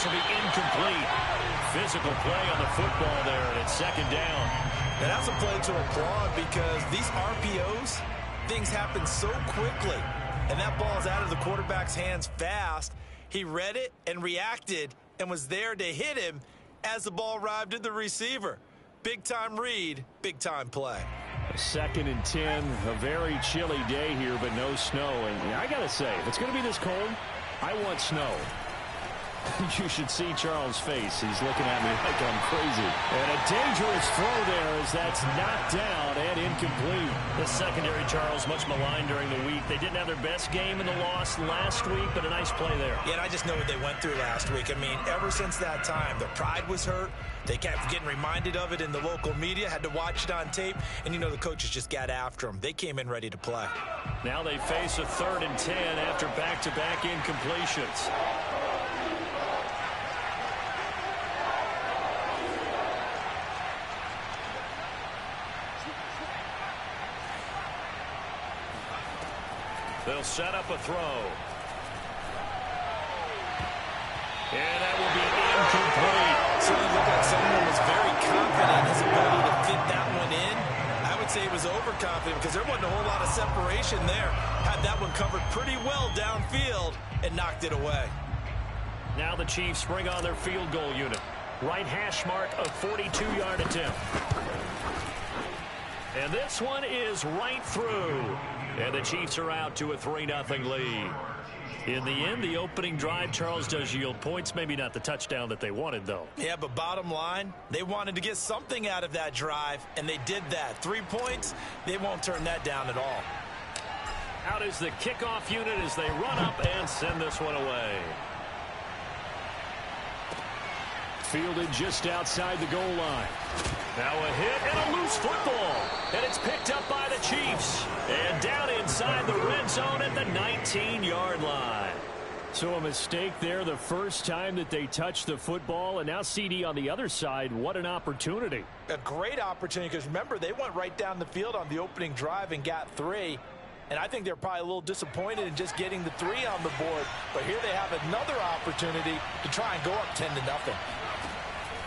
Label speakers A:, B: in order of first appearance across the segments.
A: will be incomplete. Physical play on the football there, and it's second down.
B: And that's a play to applaud because these RPOs, things happen so quickly. And that ball's out of the quarterback's hands fast. He read it and reacted and was there to hit him as the ball arrived at the receiver. Big-time read, big-time play.
A: Second and 10, a very chilly day here, but no snow. And I got to say, if it's going to be this cold, I want snow. You should see Charles' face. He's looking at me like I'm crazy. And a dangerous throw there as that's knocked down and incomplete.
C: The secondary, Charles, much maligned during the week. They didn't have their best game in the loss last week, but a nice play there.
B: Yeah, and I just know what they went through last week. I mean, ever since that time, their pride was hurt. They kept getting reminded of it in the local media, had to watch it on tape, and you know the coaches just got after them. They came in ready to play.
A: Now they face a 3rd and 10 after back-to-back incompletions. They'll set up a throw. And that will be incomplete.
B: Certainly looked like someone was very confident in his ability to fit that one in. I would say he was overconfident because there wasn't a whole lot of separation there. Had that one covered pretty well downfield and knocked it away.
C: Now the Chiefs bring on their field goal unit. Right hash mark of 42-yard attempt. And this one is right through. And the Chiefs are out to a 3-0 lead. In the end, the opening drive, Charles, does yield points. Maybe not the touchdown that they wanted, though.
B: Yeah, but bottom line, they wanted to get something out of that drive, and they did that. 3 points, they won't turn that down at all.
C: Out is the kickoff unit as they run up and send this one away.
A: Fielded just outside the goal line. Now a hit and a loose football. And it's picked up by the Chiefs. And down inside the red zone at the 19-yard line. So a mistake there the first time that they touched the football. And now CD on the other side. What an opportunity.
B: A great opportunity because, remember, they went right down the field on the opening drive and got 3. And I think they're probably a little disappointed in just getting the 3 on the board. But here they have another opportunity to try and go up 10-0.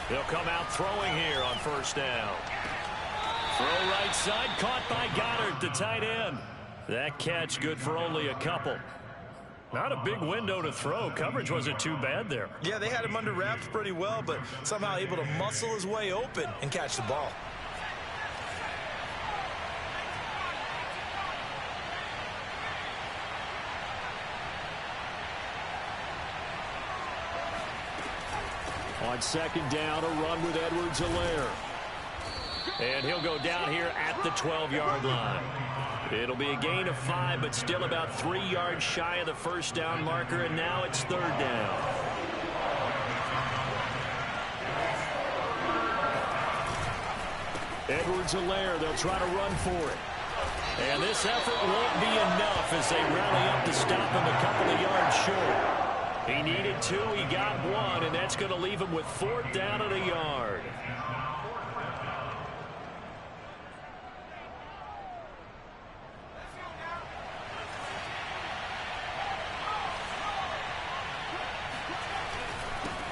A: They'll come out throwing here on first down. Throw right side, caught by Goddard, the tight end. That catch good for only a couple. Not a big window to throw. Coverage wasn't too bad there.
B: Yeah, they had him under wraps pretty well, but somehow able to muscle his way open and catch the ball.
A: On second down, a run with Edwards-Helaire. And he'll go down here at the 12-yard line. It'll be a gain of 5, but still about 3 yards shy of the first down marker, and now it's 3rd down. Edwards-Helaire, they'll try to run for it. And this effort won't be enough as they rally up to stop him a couple of yards short. He needed 2, he got 1, and that's going to leave him with 4th down and a yard.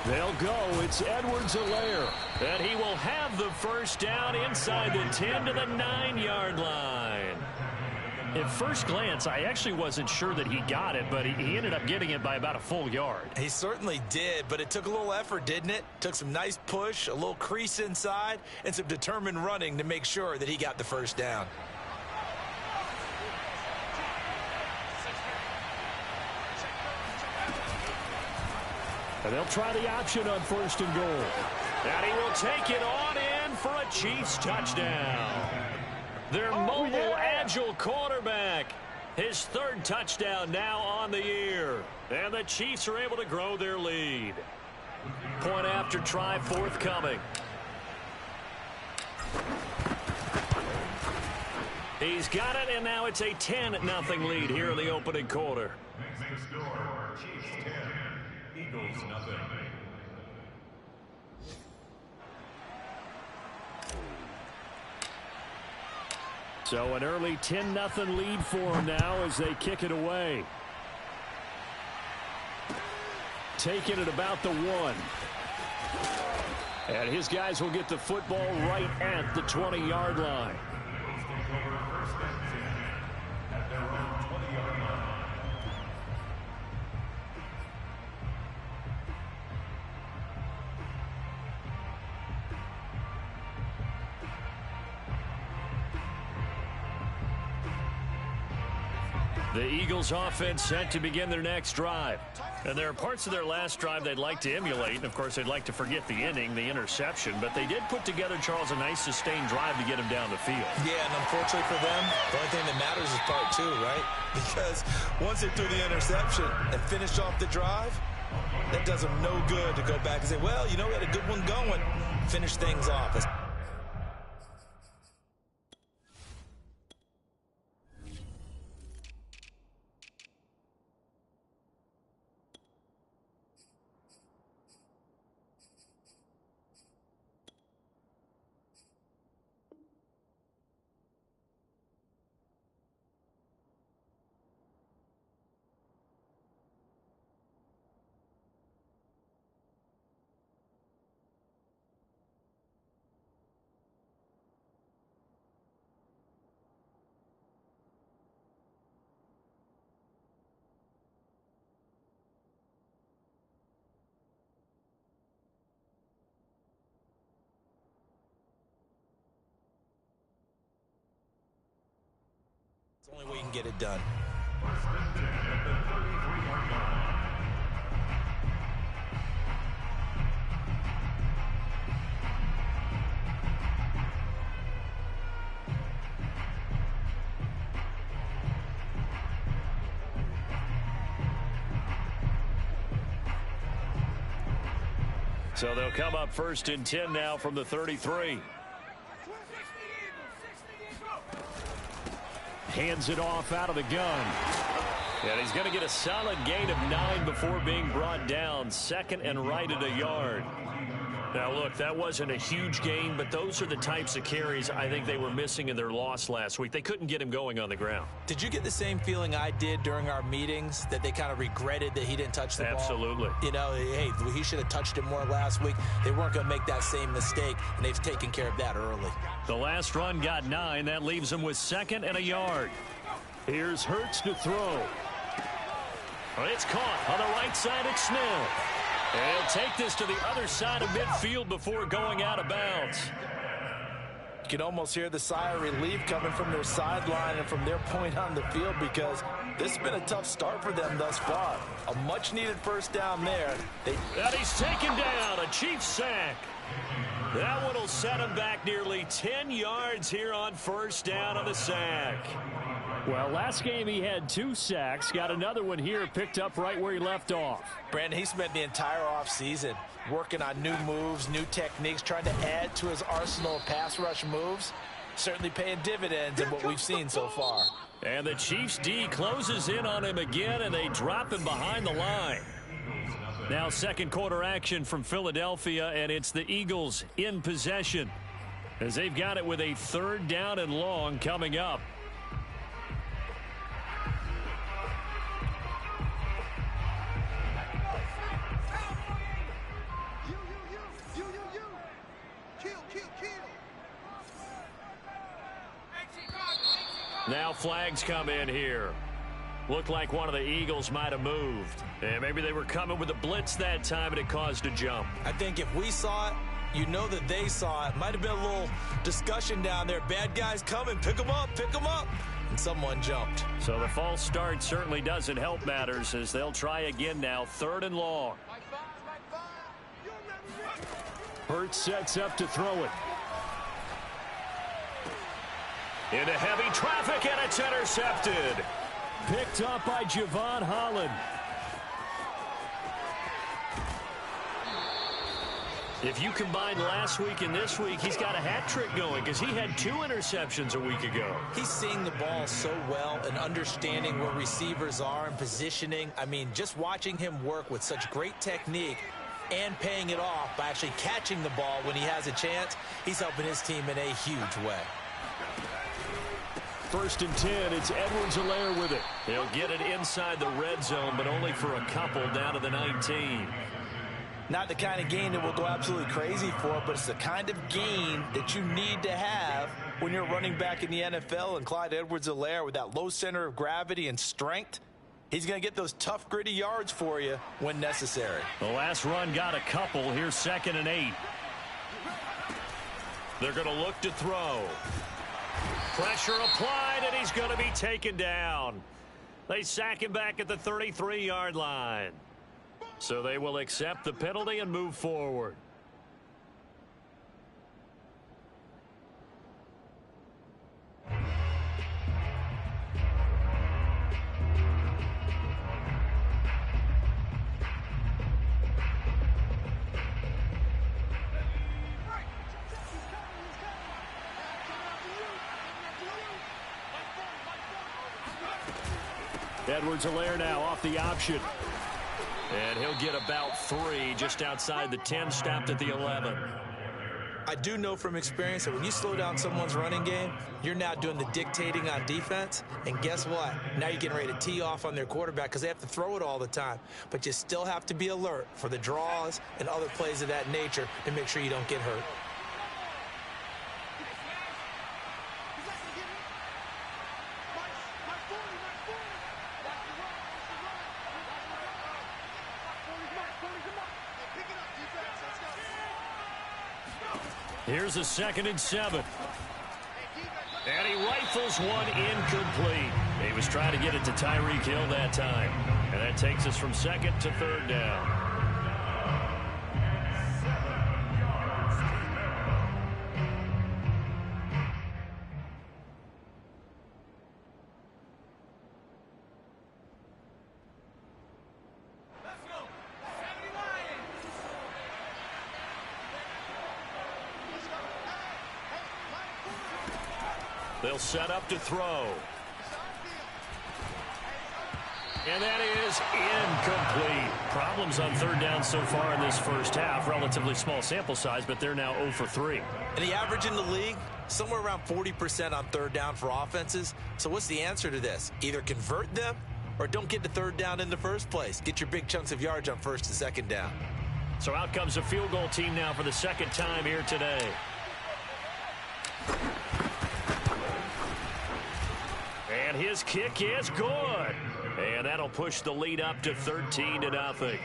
A: They'll go. It's Edwards-Helaire. And he will have the first down inside the 10 to the 9-yard line. At first glance, I actually wasn't sure that he got it, but he ended up getting it by about a full yard.
B: He certainly did, but it took a little effort, didn't it? Took some nice push, a little crease inside, and some determined running to make sure that he got the first down.
A: And they'll try the option on 1st and goal. And he will take it on in for a Chiefs touchdown. Their mobile, agile quarterback. His 3rd touchdown now on the year. And the Chiefs are able to grow their lead. Point after try forthcoming. He's got it, and now it's a 10-0 lead here in the opening quarter. Chiefs 10, Eagles nothing. So an early 10-0 lead for them now as they kick it away. taken at about the 1. And his guys will get the football right at the 20-yard line. The Eagles offense set to begin their next drive. And there are parts of their last drive they'd like to emulate. And, of course, they'd like to forget the inning, the interception. But they did put together, Charles, a nice sustained drive to get him down the field.
B: Yeah, and unfortunately for them, the only thing that matters is part 2, right? Because once they threw the interception and finished off the drive, that does them no good to go back and say, well, you know, we had a good one going. Finish things off. It's the only way you can get it done.
A: So they'll come up 1st and 10 now from the 33. Hands it off out of the gun. And he's going to get a solid gain of 9 before being brought down. 2nd and right at a yard. Now, look, that wasn't a huge gain, but those are the types of carries I think they were missing in their loss last week. They couldn't get him going on the ground.
B: Did you get the same feeling I did during our meetings, that they kind of regretted that he didn't touch the ball?
A: Absolutely.
B: You know, hey, he should have touched it more last week. They weren't going to make that same mistake, and they've taken care of that early.
A: The last run got 9. That leaves him with 2nd and a yard. Here's Hurts to throw. It's caught on the right side at Snell. And he'll take this to the other side of midfield before going out of bounds.
B: You can almost hear the sigh of relief coming from their sideline and from their point on the field, because this has been a tough start for them thus far. A much-needed first down there.
A: And he's taken down, a Chiefs sack. That one will set him back nearly 10 yards here on 1st down on the sack. Well, last game he had 2 sacks. Got another one here, picked up right where he left off.
B: Brandon, he spent the entire offseason working on new moves, new techniques, trying to add to his arsenal of pass rush moves. Certainly paying dividends in what we've seen so far.
A: And the Chiefs D closes in on him again, and they drop him behind the line. Now 2nd quarter action from Philadelphia, and it's the Eagles in possession, as they've got it with a 3rd down and long coming up. Now flags come in here. Looked like one of the Eagles might have moved. And maybe they were coming with a blitz that time and it caused a jump.
B: I think if we saw it, you know that they saw it. Might have been a little discussion down there. Bad guys coming. Pick them up. Pick them up. And someone jumped.
A: So the false start certainly doesn't help matters, as they'll try again now. 3rd and long. Hurts sets up to throw it. Into heavy traffic, and it's intercepted. Picked up by Javon Holland. If you combine last week and this week, he's got a hat trick going, because he had 2 interceptions a week ago.
B: He's seeing the ball so well and understanding where receivers are and positioning. I mean, just watching him work with such great technique and paying it off by actually catching the ball when he has a chance, he's helping his team in a huge way.
A: First and 10, it's Edwards-Helaire with it.
C: He'll get it inside the red zone, but only for a couple down to the 19.
B: Not the kind of gain that we'll go absolutely crazy for, but it's the kind of gain that you need to have when you're running back in the NFL. And Clyde Edwards-Helaire, with that low center of gravity and strength, he's going to get those tough, gritty yards for you when necessary.
C: The last run got a couple. Here's 2nd and 8. They're going to look to throw. Pressure applied, and he's going to be taken down. They sack him back at the 33-yard line. So they will accept the penalty and move forward.
A: Edwards-Helaire now off the option. And he'll get about 3 just outside the 10, stopped at the 11.
B: I do know from experience that when you slow down someone's running game, you're now doing the dictating on defense. And guess what? Now you're getting ready to tee off on their quarterback because they have to throw it all the time. But you still have to be alert for the draws and other plays of that nature to make sure you don't get hurt.
A: Here's a 2nd and 7. And he rifles one incomplete. He was trying to get it to Tyreek Hill that time. And that takes us from 2nd to 3rd down. They'll set up to throw. And that is incomplete. Problems on 3rd down so far in this first half. Relatively small sample size, but they're now 0 for 3.
B: And the average in the league, somewhere around 40% on 3rd down for offenses. So what's the answer to this? Either convert them or don't get to 3rd down in the first place. Get your big chunks of yards on 1st and 2nd down.
A: So out comes a field goal team now for the 2nd time here today. And his kick is good. And that'll push the lead up to 13-0.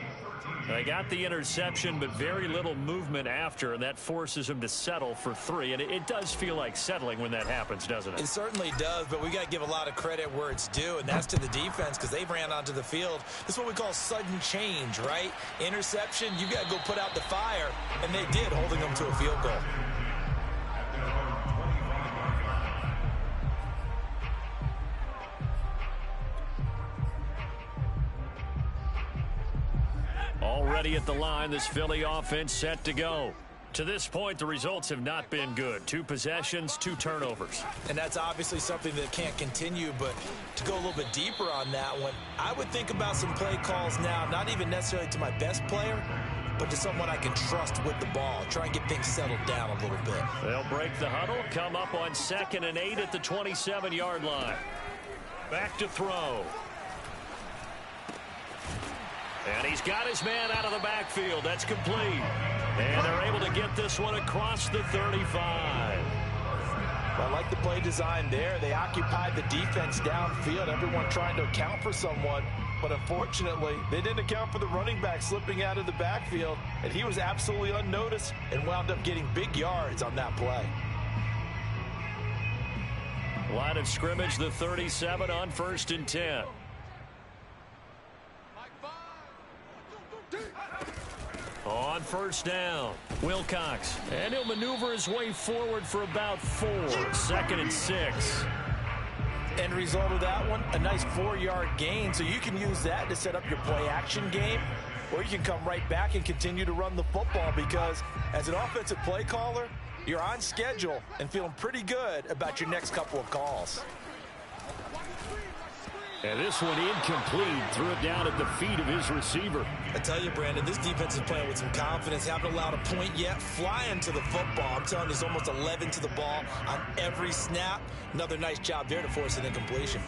A: They got the interception, but very little movement after, and that forces him to settle for 3. And it does feel like settling when that happens, doesn't it?
B: It certainly does, but we got to give a lot of credit where it's due, and that's to the defense because they ran onto the field. This is what we call sudden change, right? Interception, you got to go put out the fire, and they did, holding them to a field goal.
A: Already at the line, this Philly offense set to go. To this point, the results have not been good. 2 possessions, 2 turnovers.
B: And that's obviously something that can't continue, but to go a little bit deeper on that one, I would think about some play calls now, not even necessarily to my best player, but to someone I can trust with the ball. Try and get things settled down a little bit.
A: They'll break the huddle, come up on 2nd and 8 at the 27-yard line. Back to throw. And he's got his man out of the backfield. That's complete. And they're able to get this one across the 35.
B: I like the play design there. They occupied the defense downfield, everyone trying to account for someone. But unfortunately, they didn't account for the running back slipping out of the backfield. And he was absolutely unnoticed and wound up getting big yards on that play.
A: Line of scrimmage, the 37 on 1st and 10. On 1st down, Wilcox. And he'll maneuver his way forward for about 4. 2nd and 6.
B: End result of that one, a nice 4-yard gain. So you can use that to set up your play-action game, or you can come right back and continue to run the football because as an offensive play caller, you're on schedule and feeling pretty good about your next couple of calls.
A: And this one incomplete. Threw it down at the feet of his receiver.
B: I tell you, Brandon, this defense is playing with some confidence. Haven't allowed a point yet. Flying to the football. I'm telling you, there's almost 11 to the ball on every snap. Another nice job there to force an incompletion.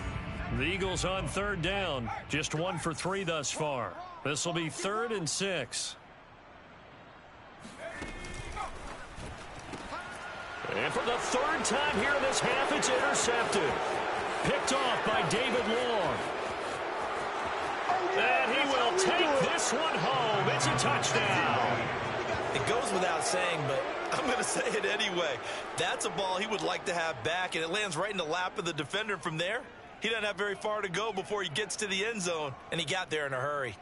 A: The Eagles on third down. Just 1 for 3 thus far. This will be 3rd and 6. And for the 3rd time here in this half, it's intercepted. Picked off by David Long. And he will take this one home. It's a touchdown.
B: It goes without saying, but I'm going to say it anyway. That's a ball he would like to have back, and it lands right in the lap of the defender from there. He doesn't have very far to go before he gets to the end zone, and he got there in a hurry.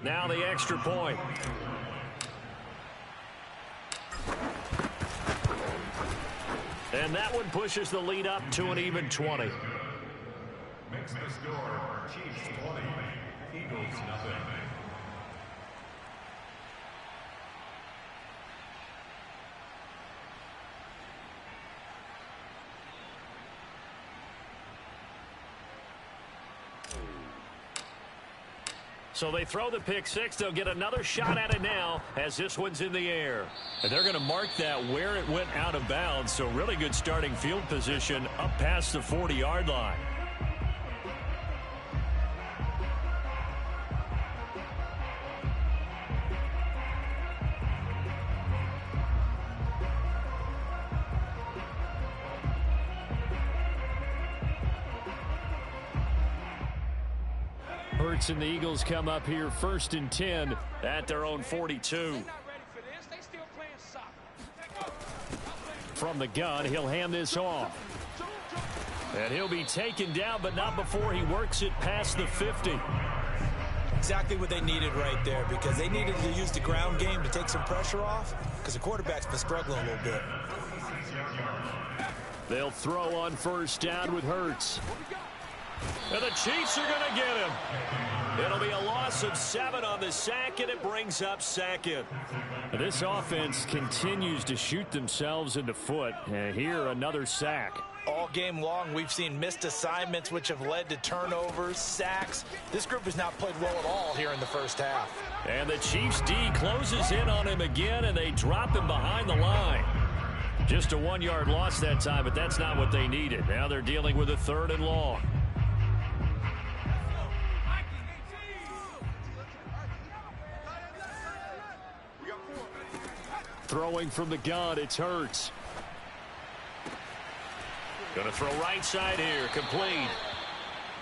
A: Now the extra point. And that one pushes the lead up to an even 20.
D: Makes the score Chiefs 20, Eagles nothing.
A: So they throw the pick six. They'll get another shot at it now as this one's in the air. And they're going to mark that where it went out of bounds. So really good starting field position up past the 40-yard line. Hurts and the Eagles come up here 1st and 10 at their own 42. From the gun, he'll hand this off. And he'll be taken down, but not before he works it past the 50.
B: Exactly what they needed right there, because they needed to use the ground game to take some pressure off, because the quarterback's been struggling a little bit.
A: They'll throw on 1st down with Hurts. And the Chiefs are going to get him. It'll be a loss of 7 on the sack, and it brings up 2nd. This offense continues to shoot themselves in the foot. And here, another sack.
B: All game long, we've seen missed assignments, which have led to turnovers, sacks. This group has not played well at all here in the first half.
A: And the Chiefs' D closes in on him again, and they drop him behind the line. Just a 1-yard loss that time, but that's not what they needed. Now they're dealing with a 3rd and long. Throwing from the gun, it's Hurts. Going to throw right side here, complete.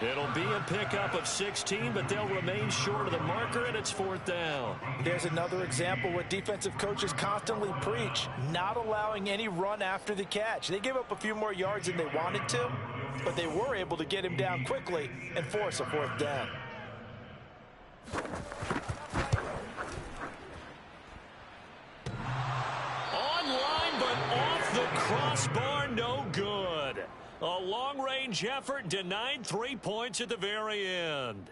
A: It'll be a pickup of 16, but they'll remain short of the marker, and it's 4th down.
B: There's another example what defensive coaches constantly preach, not allowing any run after the catch. They gave up a few more yards than they wanted to, but they were able to get him down quickly and force a 4th down.
A: Online, but off the crossbar, no good. A long-range effort denied 3 points at the very end.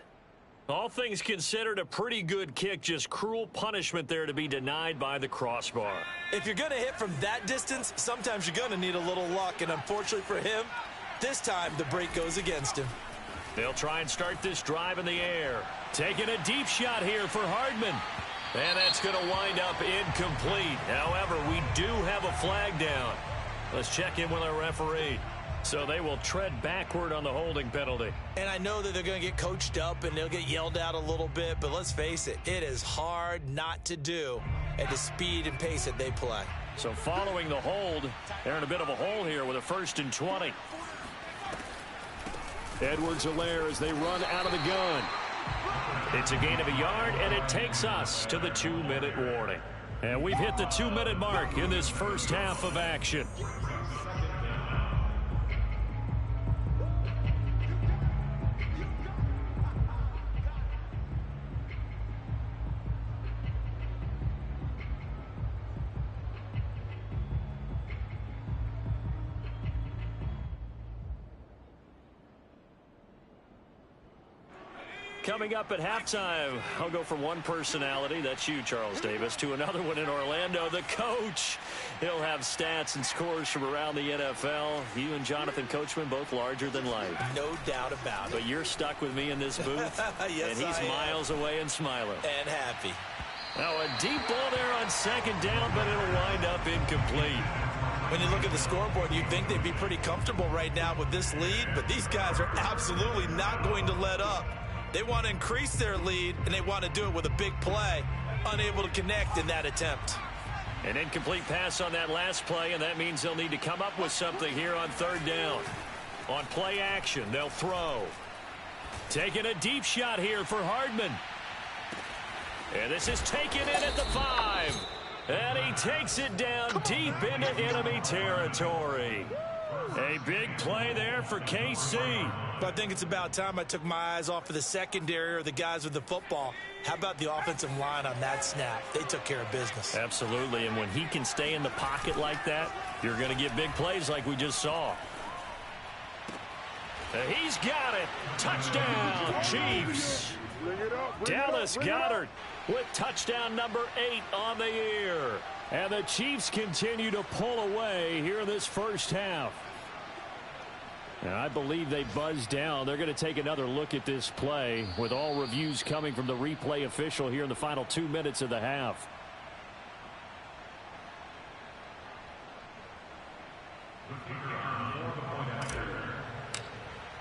A: All things considered, a pretty good kick, just cruel punishment there to be denied by the crossbar.
B: If you're going to hit from that distance, sometimes you're going to need a little luck, and unfortunately for him, this time the break goes against him.
A: They'll try and start this drive in the air. Taking a deep shot here for Hardman. And that's going to wind up incomplete. However, we do have a flag down. Let's check in with our referee. So they will tread backward on the holding penalty.
B: And I know that they're going to get coached up and they'll get yelled at a little bit, but let's face it, it is hard not to do at the speed and pace that they play.
A: So following the hold, they're in a bit of a hole here with a 1st and 20. Edwards-Helaire as they run out of the gun. It's a gain of a yard, and it takes us to the 2-minute warning. And we've hit the 2-minute mark in this first half of action.
C: Coming up at halftime, I'll go from one personality, that's you, Charles Davis, to another one in Orlando, the coach. He'll have stats and scores from around the NFL. You and Jonathan Coachman, both larger than life.
B: No doubt about it.
C: But you're stuck with me in this booth,
B: yes,
C: and he's miles away and smiling.
B: And happy.
C: Now a deep ball there on second down, but it'll wind up incomplete.
B: When you look at the scoreboard, you'd think they'd be pretty comfortable right now with this lead, but these guys are absolutely not going to let up. They want to increase their lead, and they want to do it with a big play. Unable to connect in that attempt.
C: An incomplete pass on that last play, and that means they'll need to come up with something here on third down. On play action, they'll throw. Taking a deep shot here for Hardman. And this is taken in at the 5. And he takes it down deep into enemy territory. A big play there for KC.
B: But I think it's about time I took my eyes off of the secondary or the guys with the football. How about the offensive line on that snap? They took care of business.
C: Absolutely, and when he can stay in the pocket like that, you're going to get big plays like we just saw. He's got it. Touchdown, Chiefs. Dallas Goedert with touchdown number 8 on the year. And the Chiefs continue to pull away here in this first half. And I believe they buzzed down. They're going to take another look at this play with all reviews coming from the replay official here in the final 2 minutes of the half.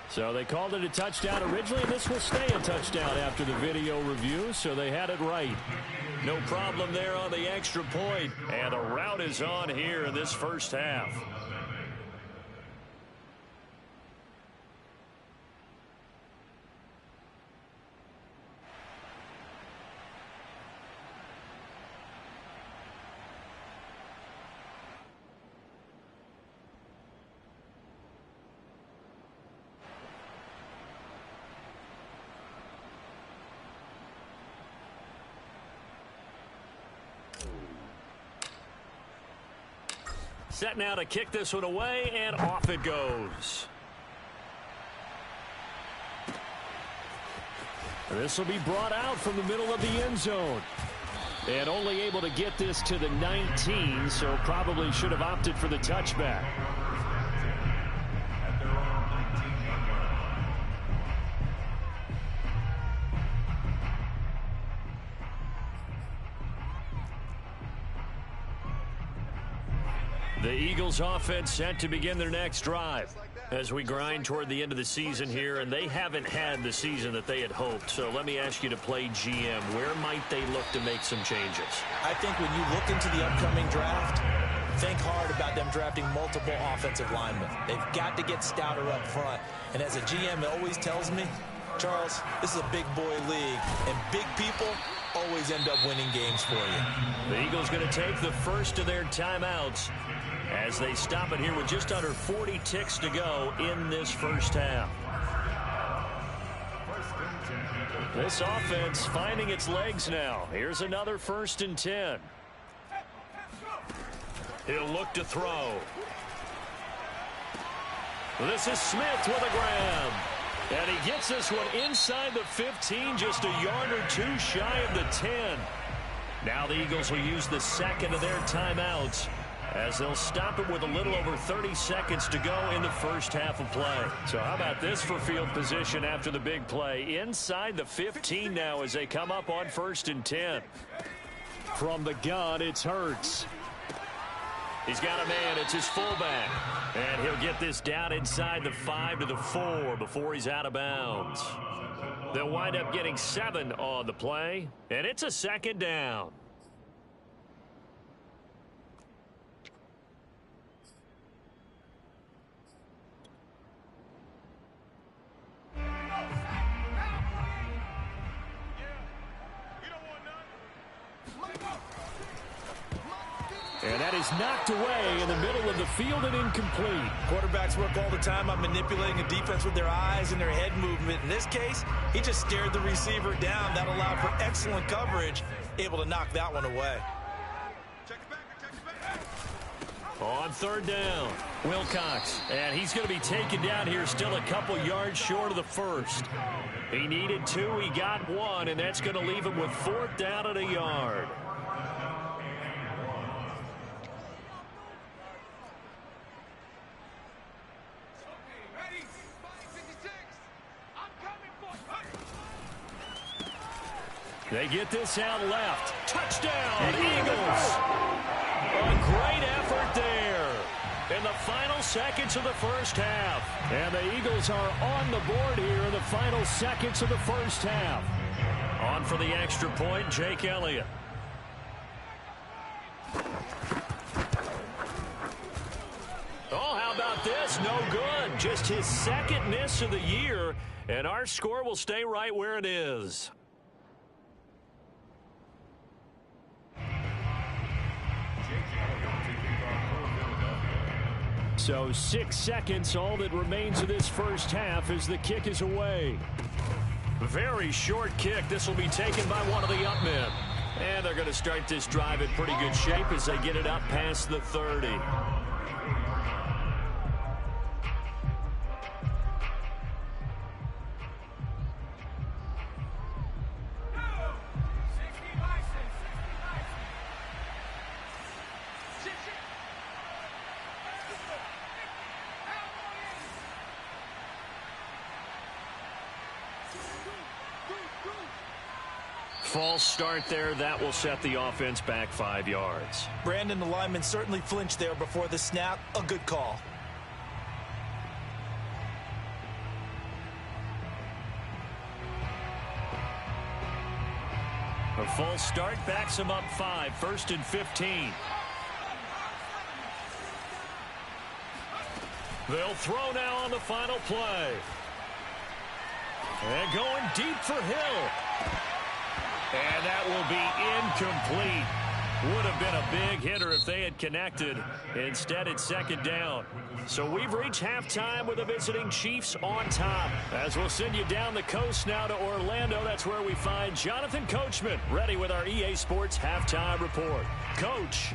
C: So they called it a touchdown originally, and this will stay a touchdown after the video review, so they had it right. No problem there on the extra point, and the route is on here in this first half. Set now to kick this one away, and off it goes. This will be brought out from the middle of the end zone. And only able to get this to the 19, so probably should have opted for the touchback. The Eagles offense set to begin their next drive as we grind toward the end of the season here, and they haven't had the season that they had hoped. So let me ask you to play GM. Where might they look to make some changes?
B: I think when you look into the upcoming draft, think hard about them drafting multiple offensive linemen. They've got to get stouter up front. And as a GM always tells me, Charles, this is a big boy league, and big people always end up winning games for you.
C: The Eagles going to take the first of their timeouts as they stop it here with just under 40 ticks to go in this first half. This offense finding its legs now. Here's another 1st and 10. He'll look to throw. This is Smith with a grab. And he gets this one inside the 15, just a yard or two shy of the 10. Now the Eagles will use the second of their timeouts as they'll stop it with a little over 30 seconds to go in the first half of play. So how about this for field position after the big play? Inside the 15 now as they come up on 1st and 10. From the gun, it's Hurts. He's got a man. It's his fullback. And he'll get this down inside the 5 to the 4 before he's out of bounds. They'll wind up getting 7 on the play, and it's a 2nd down. And that is knocked away in the middle of the field and incomplete.
B: Quarterbacks work all the time on manipulating a defense with their eyes and their head movement. In this case, he just stared the receiver down. That allowed for excellent coverage, able to knock that one away.
C: On third down, Wilcox. And he's going to be taken down here still a couple yards short of the first. He needed 2, he got 1, and that's going to leave him with 4th down and a yard. They get this out left. Touchdown, Eagles. A great effort there in the final seconds of the first half. And the Eagles are on the board here in the final seconds of the first half. On for the extra point, Jake Elliott. Oh, how about this? No good. Just his 2nd miss of the year, and our score will stay right where it is. So 6 seconds, all that remains of this first half as the kick is away. Very short kick. This will be taken by one of the up men. And they're going to start this drive in pretty good shape as they get it up past the 30. False start there. That will set the offense back 5 yards.
B: Brandon, the lineman certainly flinched there before the snap. A good call.
C: A false start backs him up 5. 1st and 15. They'll throw now on the final play. And going deep for Hill. And that will be incomplete. Would have been a big hitter if they had connected. Instead, it's 2nd down. So we've reached halftime with the visiting Chiefs on top. As we'll send you down the coast now to Orlando, that's where we find Jonathan Coachman ready with our EA Sports Halftime Report. Coach.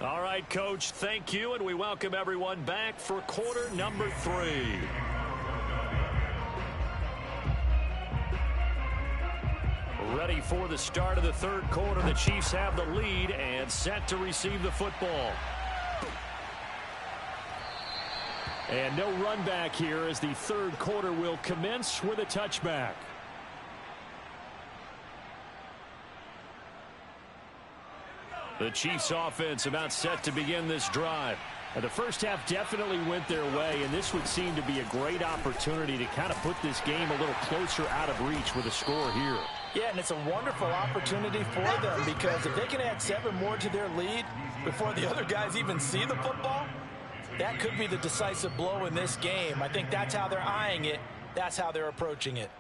C: All right, Coach, thank you, and we welcome everyone back for quarter number 3. Ready for the start of the 3rd quarter. The Chiefs have the lead and set to receive the football. And no run back here as the 3rd quarter will commence with a touchback. The Chiefs offense about set to begin this drive. And the first half definitely went their way, and this would seem to be a great opportunity to kind of put this game a little closer out of reach with a score here.
B: Yeah, and it's a wonderful opportunity for them because if they can add 7 more to their lead before the other guys even see the football, that could be the decisive blow in this game. I think that's how they're eyeing it. That's how they're approaching it.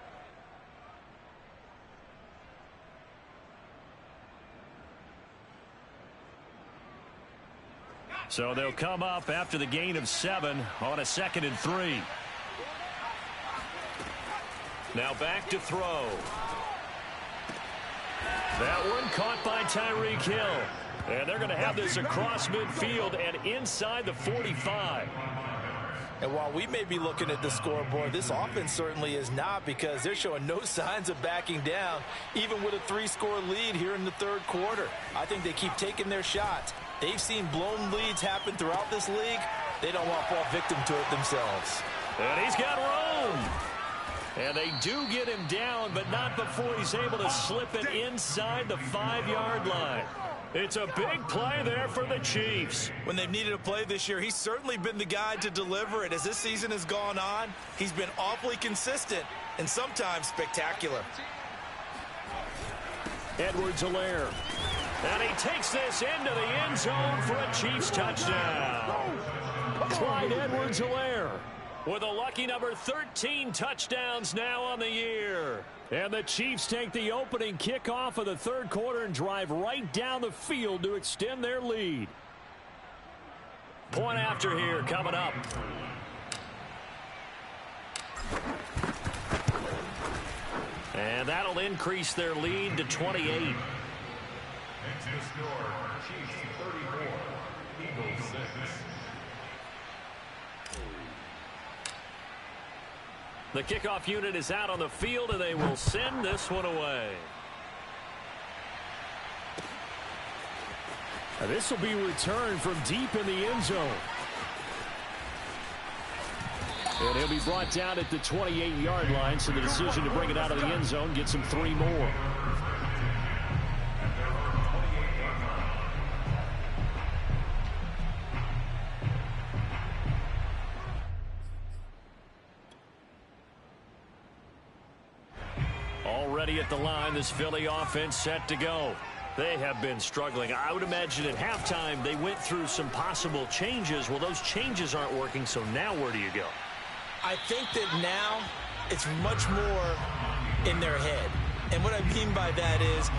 C: So they'll come up after the gain of 7 on a 2nd and 3. Now back to throw. That one caught by Tyreek Hill. And they're going to have this across midfield and inside the 45.
B: And while we may be looking at the scoreboard, this offense certainly is not, because they're showing no signs of backing down, even with a 3-score lead here in the 3rd quarter. I think they keep taking their shots. They've seen blown leads happen throughout this league. They don't want to fall victim to it themselves.
C: And he's got room. And they do get him down, but not before he's able to slip it inside the 5-yard line. It's a big play there for the Chiefs.
B: When they've needed a play this year, he's certainly been the guy to deliver it. As this season has gone on, he's been awfully consistent and sometimes spectacular.
C: Edwards-Helaire. And he takes this into the end zone for a Chiefs touchdown. Clyde Edwards-Helaire with a lucky number 13 touchdowns now on the year. And the Chiefs take the opening kickoff of the 3rd quarter and drive right down the field to extend their lead. Point after here coming up. And that'll increase their lead to 28.
D: Makes the score Chiefs 34, Eagles 6.
C: The kickoff unit is out on the field, and they will send this one away.
A: Now this will be returned from deep in the end zone. And he'll be brought down at the 28-yard line, so the decision to bring it out of the end zone gets him 3 more. Already at the line, this Philly offense set to go. They have been struggling. I would imagine at halftime they went through some possible changes. Well, those changes aren't working, so now where do you go?
B: I think that now it's much more in their head. And what I mean by that is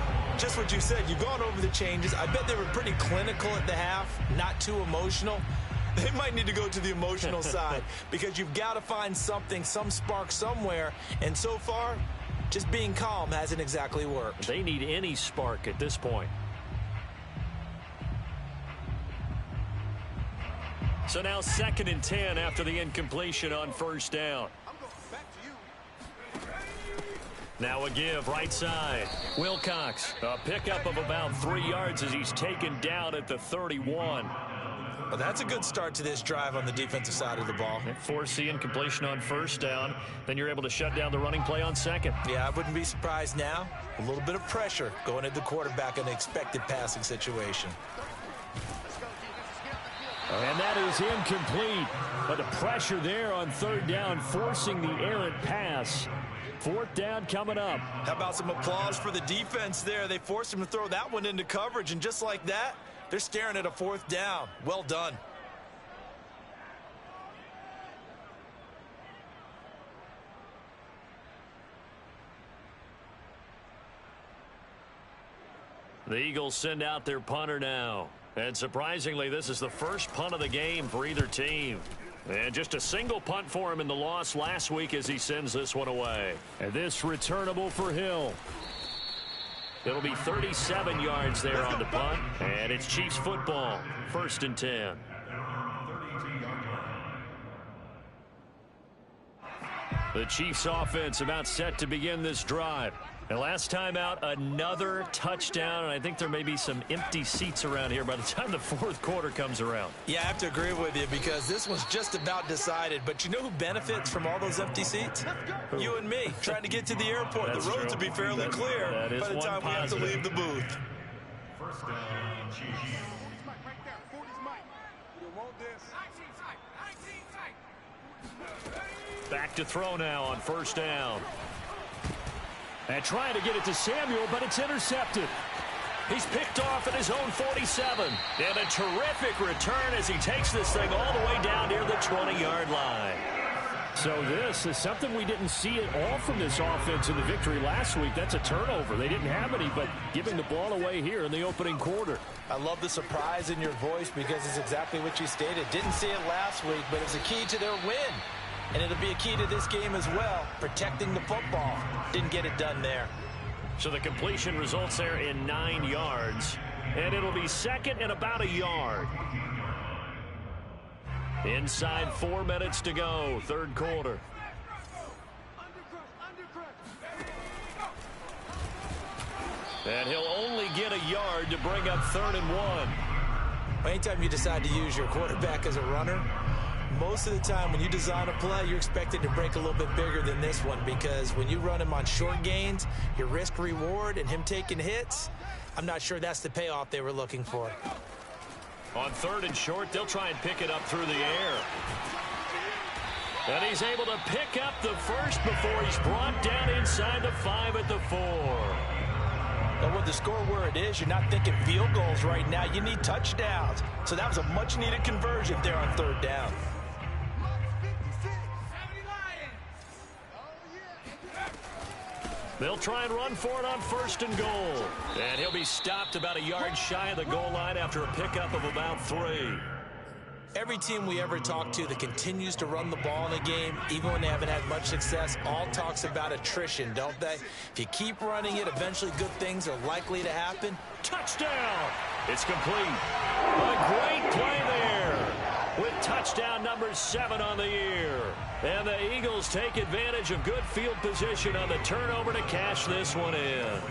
B: just what you said. You've gone over the changes. I bet they were pretty clinical at the half, not too emotional. They might need to go to the emotional side because you've got to find something, some spark somewhere. And so far, just being calm hasn't exactly worked.
C: They need any spark at this point. So now 2nd and 10 after the incompletion on first down. Now a give right side. Wilcox, a pickup of about 3 yards as he's taken down at the 31.
B: Well, that's a good start to this drive on the defensive side of the ball.
C: Force the incompletion on first down. Then you're able to shut down the running play on second.
B: Yeah, I wouldn't be surprised now. A little bit of pressure going at the quarterback in an expected passing situation.
A: And that is incomplete. But the pressure there on 3rd down, forcing the errant pass. 4th down coming up.
B: How about some applause for the defense there? They forced him to throw that one into coverage, and just like that, they're staring at a 4th down. Well done.
C: The Eagles send out their punter now. And surprisingly, this is the first punt of the game for either team. And just a single punt for him in the loss last week as he sends this one away.
A: And this returnable for Hill.
C: It'll be 37 yards there on the punt. And it's Chiefs football. 1st and 10. The Chiefs offense about set to begin this drive. And last time out, another touchdown, and I think there may be some empty seats around here by the time the 4th quarter comes around.
B: Yeah, I have to agree with you because this was just about decided. But you know who benefits from all those empty seats? You and me, trying to get to the airport.
C: That's
B: the roads
C: true.
B: will be fairly clear
C: That is
B: by the
C: one
B: time we have to
C: positive.
B: leave the booth.
D: First down, Chiefs.
C: Back to throw now on first down.
A: And trying to get it to Samuel, but it's intercepted.
C: He's picked off at his own 47. And a terrific return as he takes this thing all the way down near the 20-yard line.
A: So this is something we didn't see at all from this offense in the victory last week. That's a turnover. They didn't have any, but giving the ball away here in the opening quarter.
B: I love the surprise in your voice because it's exactly what you stated. Didn't see it last week, but it's a key to their win. And it'll be a key to this game as well, protecting the football. Didn't get it done there.
C: So the completion results there in 9 yards. And it'll be 2nd and about a yard. Inside 4 minutes to go, 3rd quarter. And he'll only get a yard to bring up 3rd and 1.
B: Anytime you decide to use your quarterback as a runner, most of the time when you design a play, you're expected to break a little bit bigger than this one because when you run him on short gains, your risk reward and him taking hits, I'm not sure that's the payoff they were looking for.
C: On 3rd and short, they'll try and pick it up through the air. And he's able to pick up the first before he's brought down inside the 5 at the 4.
B: But with the score where it is, you're not thinking field goals right now. You need touchdowns. So that was a much-needed conversion there on 3rd down.
C: They'll try and run for it on 1st and goal. And he'll be stopped about a yard shy of the goal line after a pickup of about 3.
B: Every team we ever talk to that continues to run the ball in a game, even when they haven't had much success, all talks about attrition, don't they? If you keep running it, eventually good things are likely to happen.
C: Touchdown! It's complete. A great play there with touchdown number 7 on the year. And the Eagles take advantage of good field position on the turnover to cash this one in.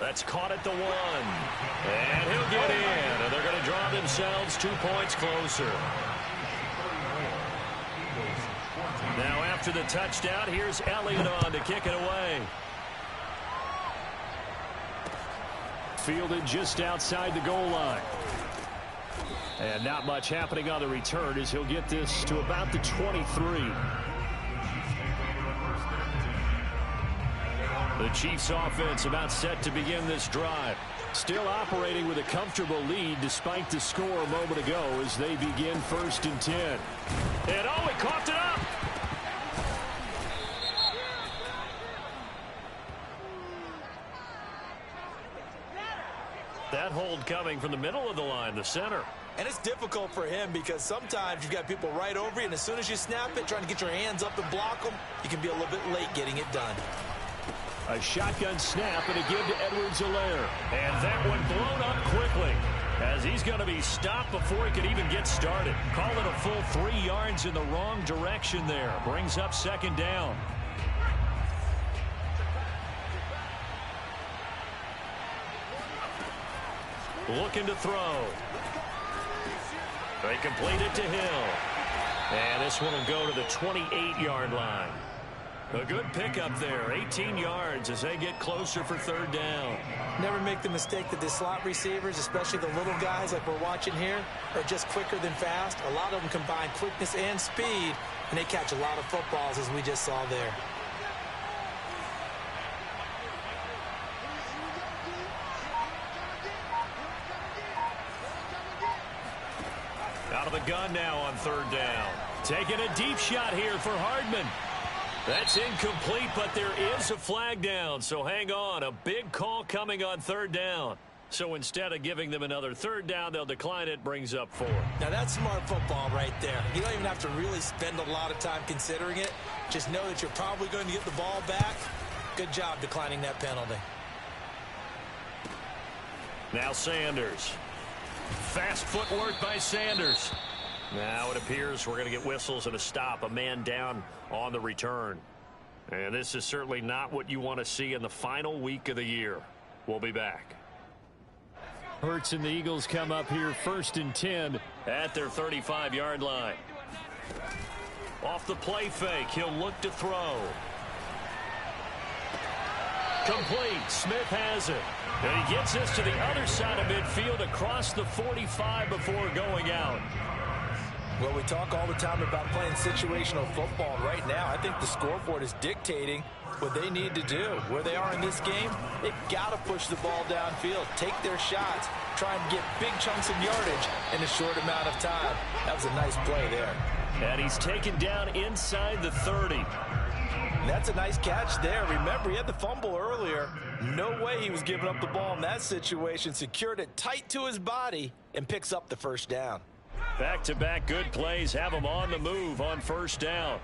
C: That's caught at the 1. And he'll get in. And they're going to draw themselves 2 points closer. Now after the touchdown, here's Elliott on to kick it away.
A: Fielded just outside the goal line. And not much happening on the return as he'll get this to about the 23. The Chiefs offense about set to begin this drive. Still operating with a comfortable lead despite the score a moment ago as they begin 1st and 10.
C: And oh, he coughed it up. That hold coming from the middle of the line, the center.
B: And it's difficult for him because sometimes you've got people right over you, and as soon as you snap it, trying to get your hands up and block them, you can be a little bit late getting it done.
A: A shotgun snap and a give to Edwards-Helaire.
C: And that one blown up quickly as he's going to be stopped before he could even get started. Call it a full 3 yards in the wrong direction there. Brings up 2nd down. Looking to throw. They complete it to Hill. And this one will go to the 28-yard line. A good pickup there, 18 yards as they get closer for 3rd down.
B: Never make the mistake that the slot receivers, especially the little guys like we're watching here, are just quicker than fast. A lot of them combine quickness and speed, and they catch a lot of footballs as we just saw there.
C: Out of the gun now on 3rd down. Taking a deep shot here for Hardman. That's incomplete, but there is a flag down, so hang on. A big call coming on 3rd down. So instead of giving them another 3rd down, they'll decline it, brings up 4.
B: Now that's smart football right there. You don't even have to really spend a lot of time considering it. Just know that you're probably going to get the ball back. Good job declining that penalty.
C: Now Sanders. Fast footwork by Sanders. Now it appears we're going to get whistles and a stop. A man down on the return. And this is certainly not what you want to see in the final week of the year. We'll be back.
A: Hurts and the Eagles come up here 1st and 10
C: at their 35-yard line. Off the play fake, he'll look to throw. Complete. Smith has it. And he gets this to the other side of midfield across the 45 before going out.
B: Well, we talk all the time about playing situational football. Right now, I think the scoreboard is dictating what they need to do. Where they are in this game, they've got to push the ball downfield, take their shots, try and get big chunks of yardage in a short amount of time. That was a nice play there.
C: And he's taken down inside the 30.
B: That's a nice catch there. Remember, he had the fumble earlier. No way he was giving up the ball in that situation. Secured it tight to his body and picks up the 1st down.
C: Back-to-back good plays have him on the move on 1st down.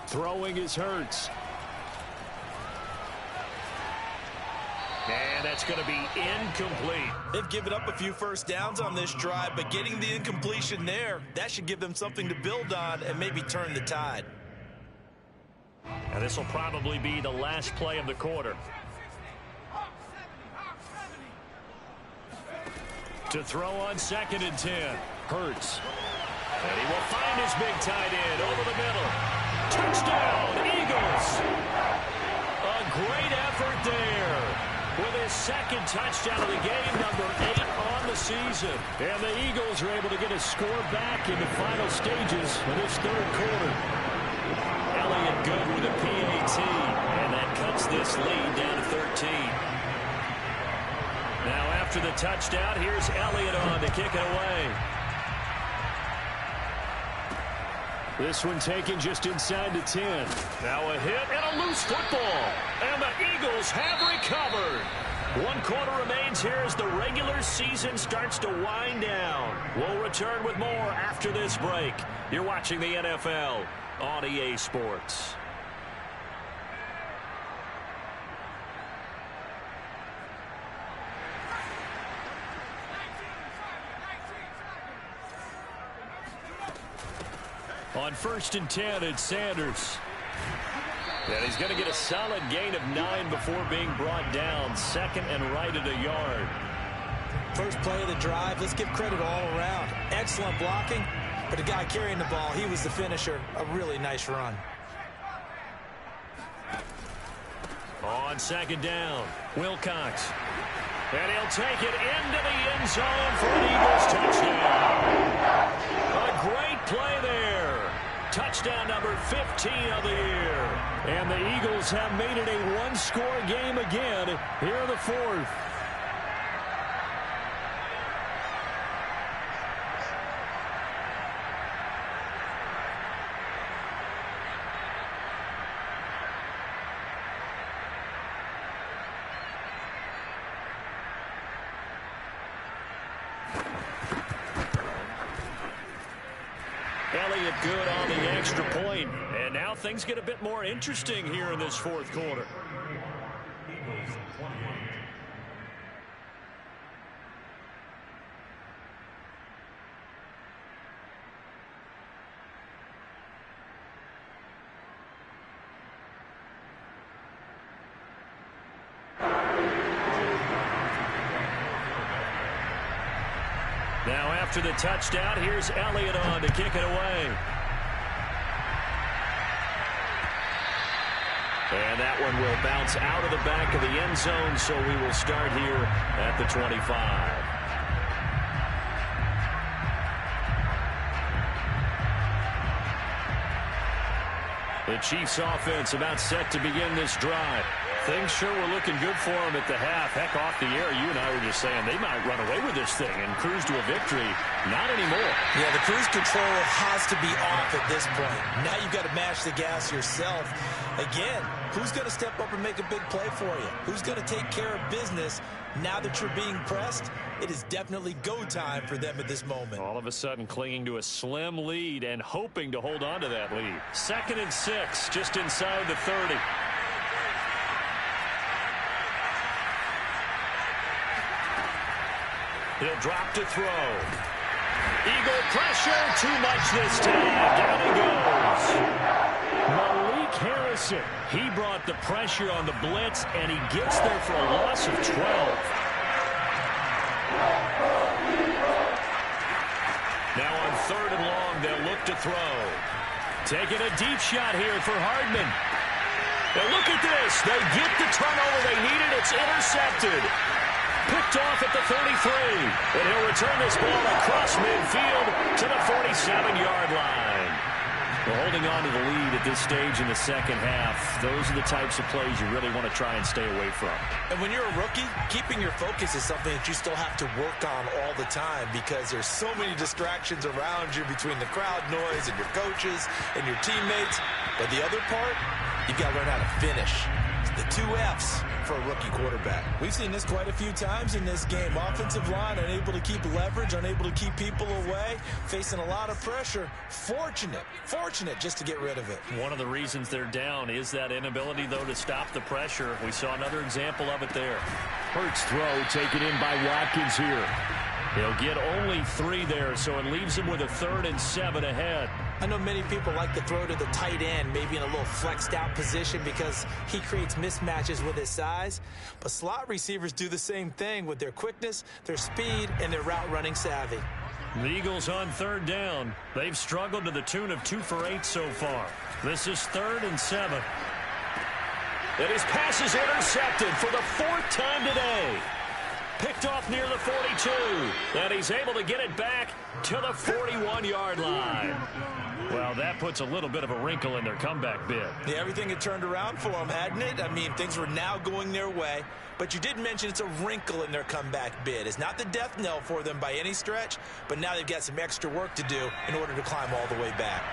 A: Throwing is Hurts.
C: And that's going to be incomplete.
B: They've given up a few 1st downs on this drive, but getting the incompletion there, that should give them something to build on and maybe turn the tide.
C: And this will probably be the last play of the quarter. To throw on 2nd and 10. Hurts. And he will find his big tight end over the middle. Touchdown, Eagles. A great effort there. With his 2nd touchdown of the game, number 8 on the season. And the Eagles are able to get a score back in the final stages of this 3rd quarter. Elliott good with a PAT. And that cuts this lead down to 13. Now after the touchdown, here's Elliott on to kick it away.
A: This one taken just inside the 10. Now a hit and a loose football. And the Eagles have recovered. 1 quarter remains here as the regular season starts to wind down. We'll return with more after this break. You're watching the NFL on EA Sports. On 1st and 10, it's Sanders. And he's going to get a solid gain of 9 before being brought down. 2nd and right at a yard.
B: First play of the drive, let's give credit all around. Excellent blocking, but the guy carrying the ball, he was the finisher. A really nice run.
A: On 2nd down, Wilcox. And he'll take it into the end zone for an Eagles touchdown. A great play there. Touchdown number 15 of the year. And the Eagles have made it a one-score game again here in the 4th. Elliott good on the extra point. And now things get a bit more interesting here in this 4th quarter.
D: Eagles 28.
A: Now after the touchdown, here's Elliott on to kick it away. And that one will bounce out of the back of the end zone, so we will start here at the 25. The Chiefs offense about set to begin this drive. Things sure were looking good for them at the half. Heck, off the air, you and I were just saying they might run away with this thing and cruise to a victory. Not anymore.
B: Yeah, the cruise control has to be off at this point. Now you've got to mash the gas yourself. Again, who's going to step up and make a big play for you? Who's going to take care of business now that you're being pressed? It is definitely go time for them at this moment.
A: All of a sudden clinging to a slim lead and hoping to hold on to that lead. 2nd and 6, just inside the 30. He'll drop to throw. Eagle pressure, too much this time. Down he goes. Malik Harrison. He brought the pressure on the blitz, and he gets there for a loss of 12. Now on 3rd and long, they'll look to throw. Taking a deep shot here for Hardman. Now look at this. They get the turnover they needed. It's intercepted. Picked off at the 33. And he'll return this ball across midfield to the 47-yard line. Well, holding on to the lead at this stage in the 2nd half, those are the types of plays you really want to try and stay away from.
B: And when you're a rookie, keeping your focus is something that you still have to work on all the time because there's so many distractions around you between the crowd noise and your coaches and your teammates. But the other part, you've got to learn how to finish. The 2 F's for a rookie quarterback. We've seen this quite a few times in this game. Offensive line unable to keep leverage, unable to keep people away, facing a lot of pressure. Fortunate just to get rid of it.
A: One of the reasons they're down is that inability, though, to stop the pressure. We saw another example of it there. Hurts throw taken in by Watkins here. He'll get only 3 there, so it leaves him with a 3rd and 7 ahead.
B: I know many people like to throw to the tight end, maybe in a little flexed out position because he creates mismatches with his size. But slot receivers do the same thing with their quickness, their speed, and their route running savvy.
A: The Eagles on 3rd down. They've struggled to the tune of 2 for 8 so far. This is 3rd and 7. And his pass is intercepted for the 4th time today. Picked off near the 42. And he's able to get it back to the 41-yard line. Well, that puts a little bit of a wrinkle in their comeback bid.
B: Yeah, everything had turned around for them, hadn't it? I mean, things were now going their way. But you did mention it's a wrinkle in their comeback bid. It's not the death knell for them by any stretch, but now they've got some extra work to do in order to climb all the way back.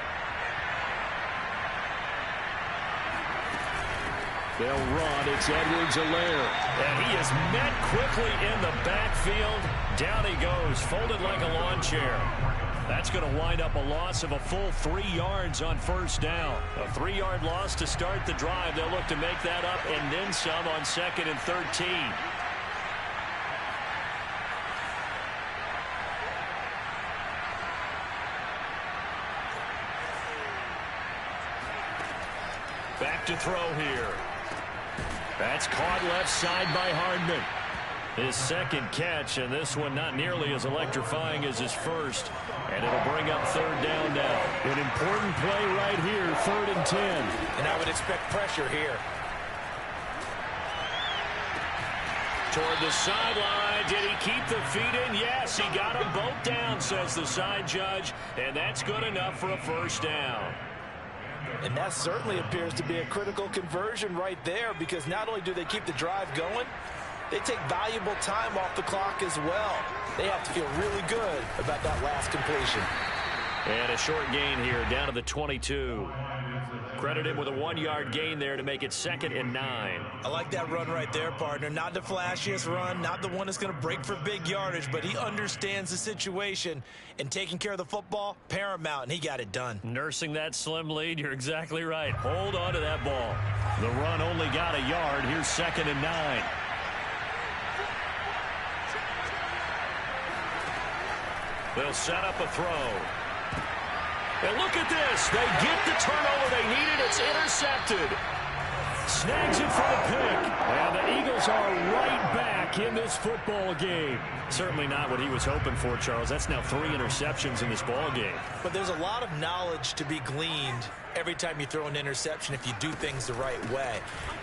A: They'll run. It's Edwards-Helaire.
C: And he is met quickly in the backfield. Down he goes, folded like a lawn chair. That's going to wind up a loss of a full 3 yards on first down. A 3-yard loss to start the drive. They'll look to make that up and then some on 2nd and 13. Back to throw here. That's caught left side by Hardman. His second catch, and this one not nearly as electrifying as his first. And it'll bring up 3rd down now.
A: An important play right here, 3rd and 10.
B: And I would expect pressure here.
C: Toward the sideline. Did he keep the feet in? Yes, he got them both down, says the side judge. And that's good enough for a 1st down.
B: And that certainly appears to be a critical conversion right there, because not only do they keep the drive going, they take valuable time off the clock as well. They have to feel really good about that last completion.
C: And a short gain here down to the 22. Credit him with a 1-yard gain there to make it 2nd and 9.
B: I like that run right there, partner. Not the flashiest run, not the one that's going to break for big yardage, but he understands the situation, and taking care of the football, paramount, and he got it done.
C: Nursing that slim lead, you're exactly right. Hold on to that ball. The run only got a yard. Here's 2nd and 9. They'll set up a throw. And look at this. They get the turnover they needed. It's intercepted. Snags it for the pick. And the Eagles are right back in this football game. Certainly not what he was hoping for, Charles. That's now 3 interceptions in this ball game.
B: But there's a lot of knowledge to be gleaned every time you throw an interception if you do things the right way.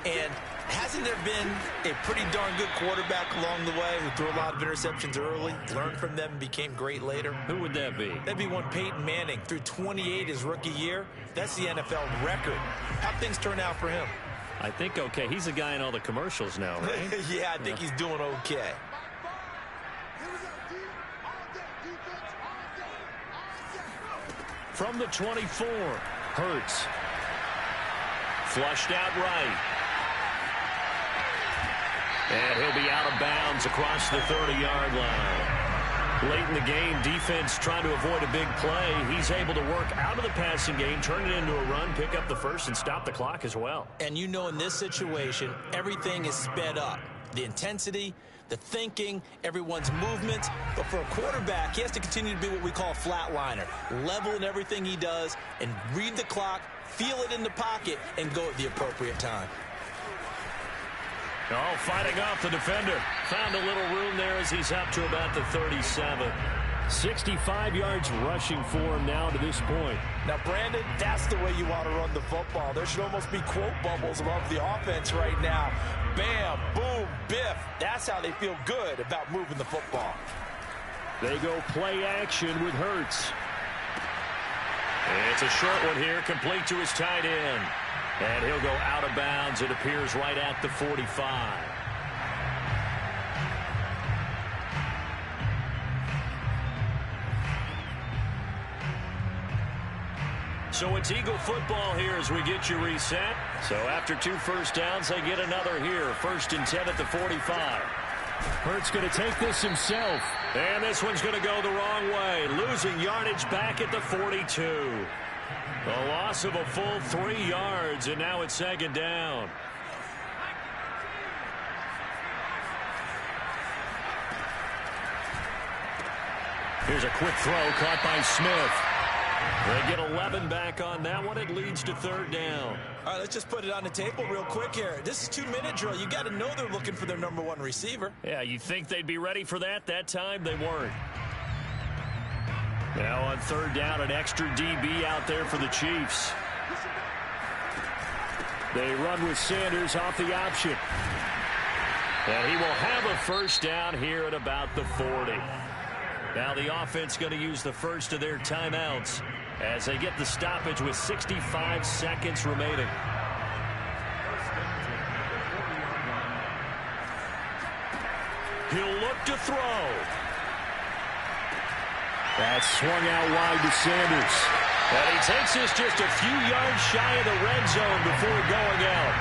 B: And hasn't there been a pretty darn good quarterback along the way who threw a lot of interceptions early, learned from them, and became great later?
C: Who would that be?
B: That'd be one Peyton Manning. Threw 28 his rookie year. That's the NFL record. How'd things turn out for him?
C: I think okay. He's a guy in all the commercials now, right?
B: Yeah, I think he's doing okay.
C: From the 24, Hurts. Flushed out right. And he'll be out of bounds across the 30-yard line. Late in the game, defense trying to avoid a big play. He's able to work out of the passing game, turn it into a run, pick up the first, and stop the clock as well.
B: And you know, in this situation, everything is sped up. The intensity, the thinking, everyone's movement. But for a quarterback, he has to continue to be what we call a flatliner. Level in everything he does and read the clock, feel it in the pocket, and go at the appropriate time.
C: Oh, fighting off the defender. Found a little room there as he's up to about the 37. 65 yards rushing for him now to this point.
B: Now, Brandon, that's the way you want to run the football. There should almost be quote bubbles above the offense right now. Bam, boom, biff. That's how they feel good about moving the football.
A: They go play action with Hurts.
C: It's a short one here, complete to his tight end. And he'll go out of bounds, it appears, right at the 45. So it's Eagle football here as we get you reset. So after 2 first downs, they get another here. 1st and 10 at the 45.
A: Hurts going to take this himself.
C: And this one's going to go the wrong way. Losing yardage back at the 42. A loss of a full 3 yards, and now it's 2nd down. Here's a quick throw caught by Smith. They get 11 back on that one. It leads to 3rd down.
B: All right, let's just put it on the table real quick here. This is 2-minute drill. You got to know they're looking for their number 1 receiver.
C: Yeah, you'd think they'd be ready for that. That time they weren't. Now on 3rd down, an extra DB out there for the Chiefs.
A: They run with Sanders off the option.
C: And he will have a 1st down here at about the 40. Now the offense going to use the first of their timeouts as they get the stoppage with 65 seconds remaining. He'll look to throw.
A: That's swung out wide to Sanders.
C: And he takes this just a few yards shy of the red zone before going out.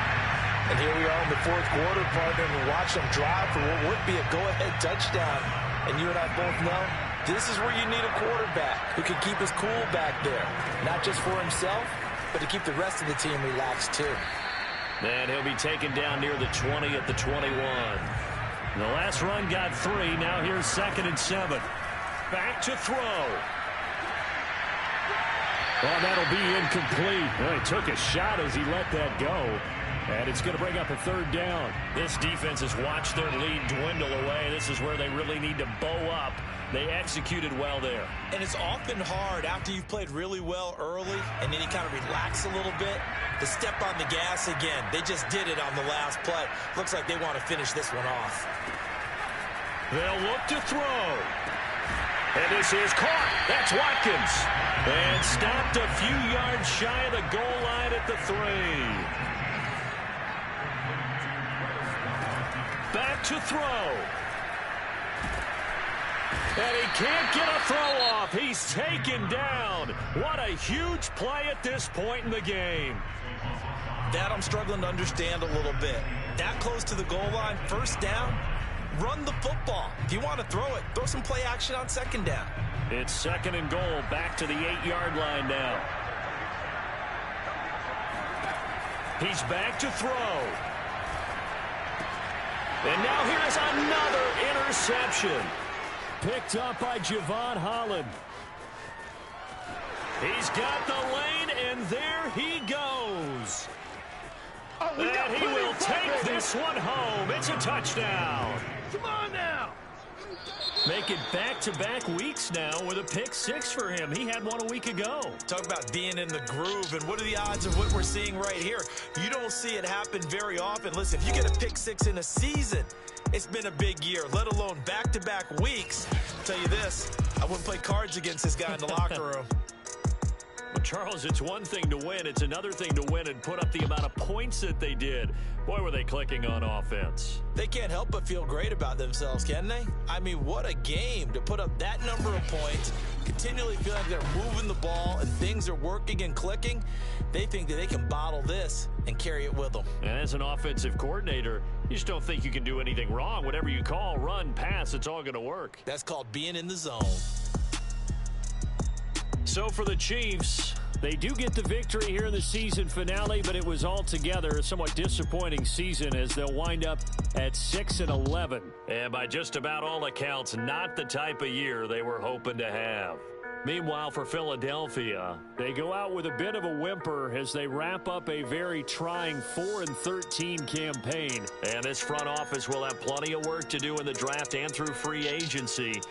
B: And he'll the fourth quarter, partner, and watch them drive for what would be a go-ahead touchdown. And you and I both know this is where you need a quarterback who can keep his cool back there. Not just for himself, but to keep the rest of the team relaxed too.
C: And he'll be taken down near the 20 at the 21. The last run got 3. Now here's 2nd and 7. Back to throw. Oh, that'll be incomplete. Well, he took a shot as he let that go. And it's going to bring up a 3rd down. This defense has watched their lead dwindle away. This is where they really need to bow up. They executed well there.
B: And it's often hard after you've played really well early and then you kind of relax a little bit to step on the gas again. They just did it on the last play. Looks like they want to finish this one off.
C: They'll look to throw. And this is caught. That's Watkins. And stopped a few yards shy of the goal line at the 3. Back to throw. And he can't get a throw off. He's taken down. What a huge play at this point in the game.
B: That I'm struggling to understand a little bit. That close to the goal line, 1st down, run the football. If you want to throw it, throw some play action on 2nd down.
C: It's 2nd and goal, back to the 8-yard line now. He's back to throw. And now here's another interception. Picked up by Javon Holland. He's got the lane, and there he goes. And he will take this one home. It's a touchdown.
A: Come on now.
C: Make it back-to-back weeks now with a pick 6 for him. He had one a week ago.
B: Talk about being in the groove, and what are the odds of what we're seeing right here? You don't see it happen very often. Listen, if you get a pick 6 in a season, it's been a big year, let alone back-to-back weeks. I'll tell you this, I wouldn't play cards against this guy in the locker room.
C: But Charles, it's one thing to win. It's another thing to win and put up the amount of points that they did. Boy, were they clicking on offense.
B: They can't help but feel great about themselves, can they? I mean, what a game to put up that number of points, continually feel like they're moving the ball and things are working and clicking. They think that they can bottle this and carry it with them.
C: And as an offensive coordinator, you just don't think you can do anything wrong. Whatever you call, run, pass, it's all going to work.
B: That's called being in the zone.
C: So for the Chiefs, they do get the victory here in the season finale, but it was altogether a somewhat disappointing season as they'll wind up at 6-11. And by just about all accounts, not the type of year they were hoping to have. Meanwhile, for Philadelphia, they go out with a bit of a whimper as they wrap up a very trying 4-13 campaign. And this front office will have plenty of work to do in the draft and through free agency